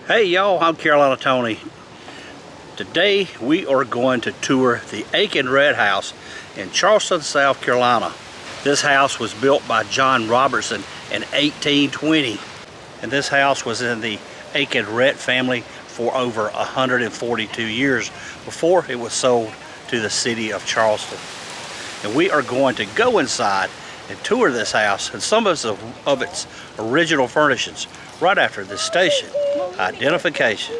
Hey y'all, I'm Carolina Tony. Today we are going to tour the aiken-rhett house in Charleston, South Carolina. This house was built by John Robertson in 1820, and this house was in the aiken-rhett family for over 142 years before it was sold to the city of Charleston. And we are going to go inside and tour this house and some of its original furnishings right after this station identification.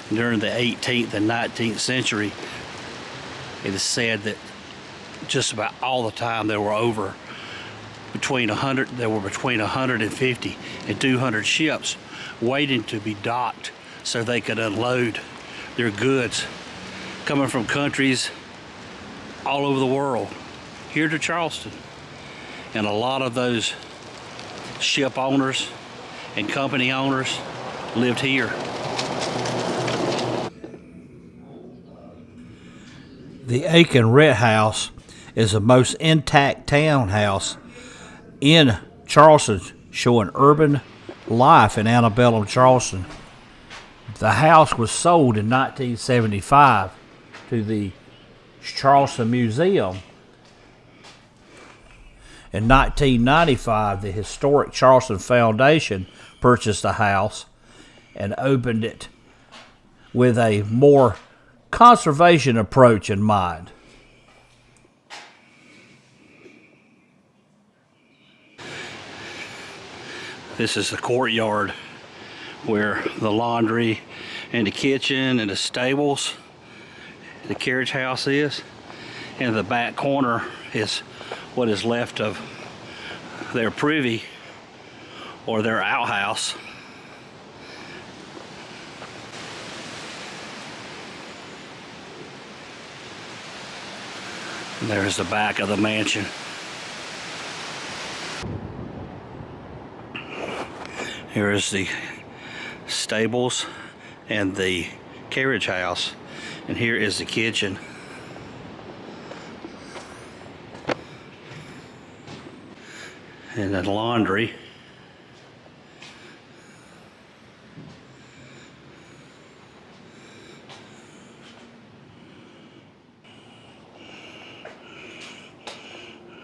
During the 18th and 19th century, it is said that just about all the time there were between 150 and 200 ships waiting to be docked so they could unload their goods coming from countries all over the world here to Charleston. And a lot of those ship owners and company owners lived here. The aiken-rhett house is the most intact townhouse in Charleston, showing urban life in antebellum Charleston. The house was sold in 1975 to the Charleston Museum. In 1995, the Historic Charleston Foundation purchased the house and opened it with a more conservation approach in mind. This is the courtyard where the laundry and the kitchen and the stables, the carriage house is. And the back corner is what is left of their privy or their outhouse. And there's the back of the mansion. Here is the stables and the carriage house, and here is the kitchen. And the laundry.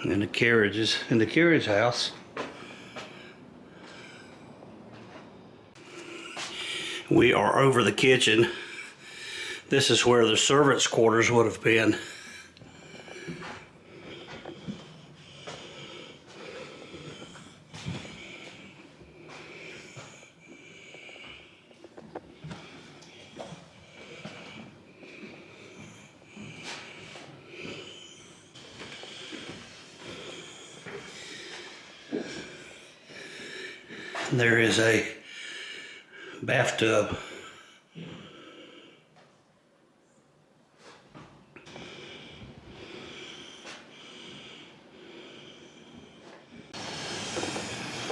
And the carriages in the carriage house. We are over the kitchen. This is where the servants' quarters would have been. And there is a bathtub.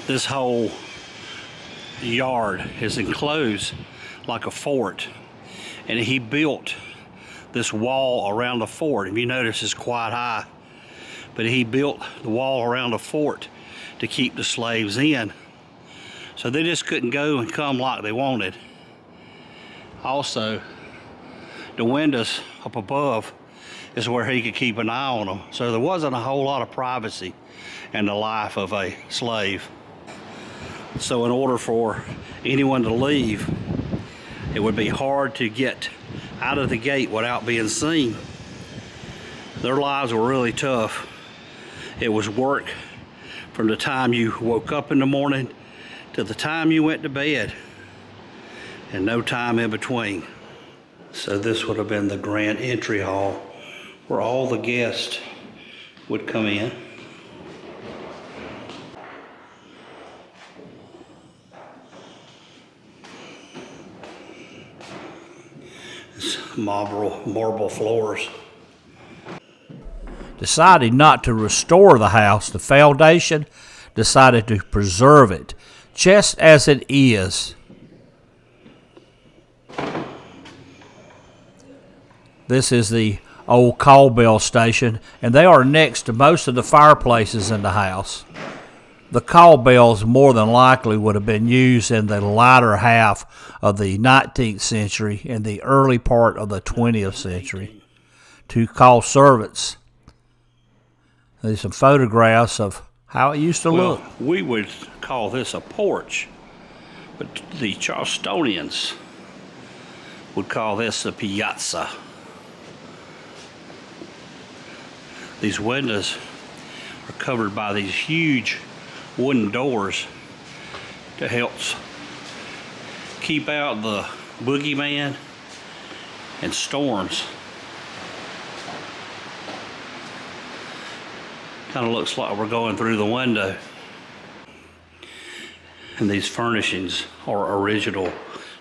This whole yard is enclosed like a fort, and he built this wall around the fort. If you notice, it's quite high, but he built the wall around the fort to keep the slaves in. So they just couldn't go and come like they wanted. Also, the windows up above is where he could keep an eye on them. So there wasn't a whole lot of privacy in the life of a slave. So in order for anyone to leave, it would be hard to get out of the gate without being seen. Their lives were really tough. It was work from the time you woke up in the morning to the time you went to bed, and no time in between. So this would have been the grand entry hall where all the guests would come in. It's marble floors. Deciding not to restore the house, the foundation decided to preserve it just as it is. This is the old call bell station, and they are next to most of the fireplaces in the house. The call bells more than likely would have been used in the latter half of the 19th century and the early part of the 20th century to call servants. There's some photographs of how it used to look. We would call this a porch, but the Charlestonians would call this a piazza. These windows are covered by these huge wooden doors to help keep out the boogeyman and storms. Kind of looks like we're going through the window. And these furnishings are original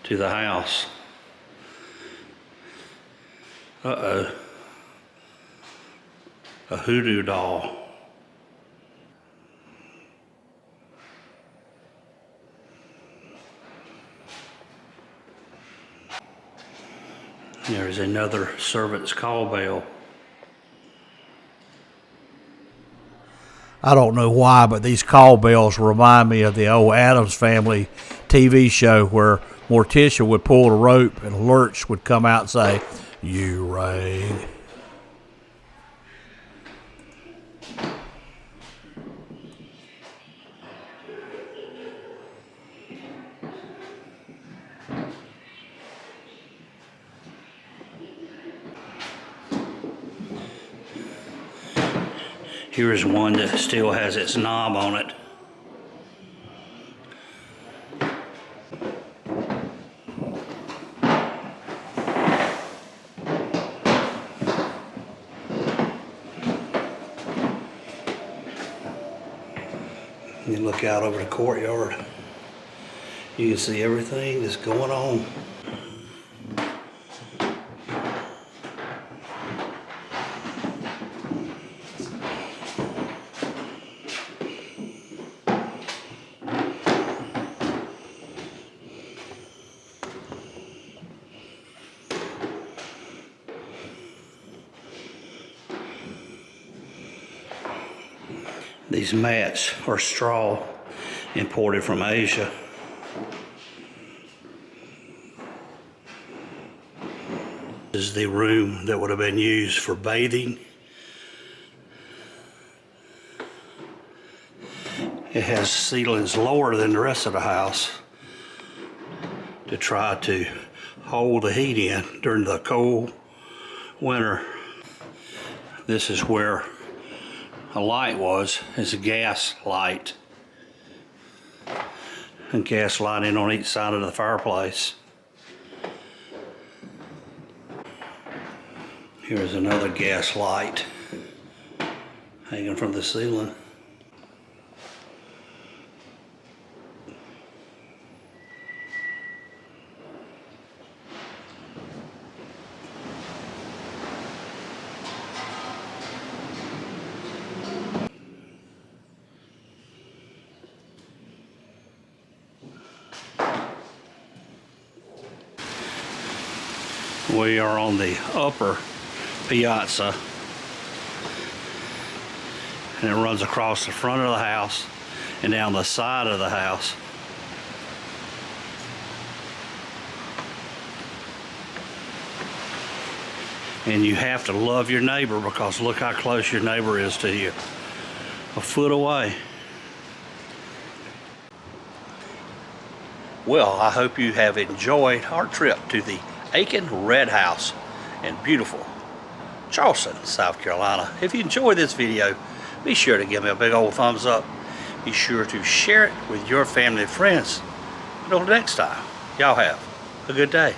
to the house. Uh-oh. A hoodoo doll. There's another servant's call bell. I don't know why, but these call bells remind me of the old Addams Family TV show where Morticia would pull the rope and Lurch would come out and say, "You rang." Here's one that still has its knob on it. You look out over the courtyard, you can see everything that's going on. These mats are straw imported from Asia. This is the room that would have been used for bathing. It has ceilings lower than the rest of the house to try to hold the heat in during the cold winter. This is where a light was. It's a gas light. And gas lighting on each side of the fireplace. Here's another gas light hanging from the ceiling. We are on the upper piazza, and it runs across the front of the house and down the side of the house. And you have to love your neighbor, because look how close your neighbor is to you. A foot away. Well, I hope you have enjoyed our trip to the Aiken-Rhett house in beautiful Charleston, South Carolina. If you enjoyed this video, be sure to give me a big old thumbs up. Be sure to share it with your family and friends. Until next time, y'all have a good day.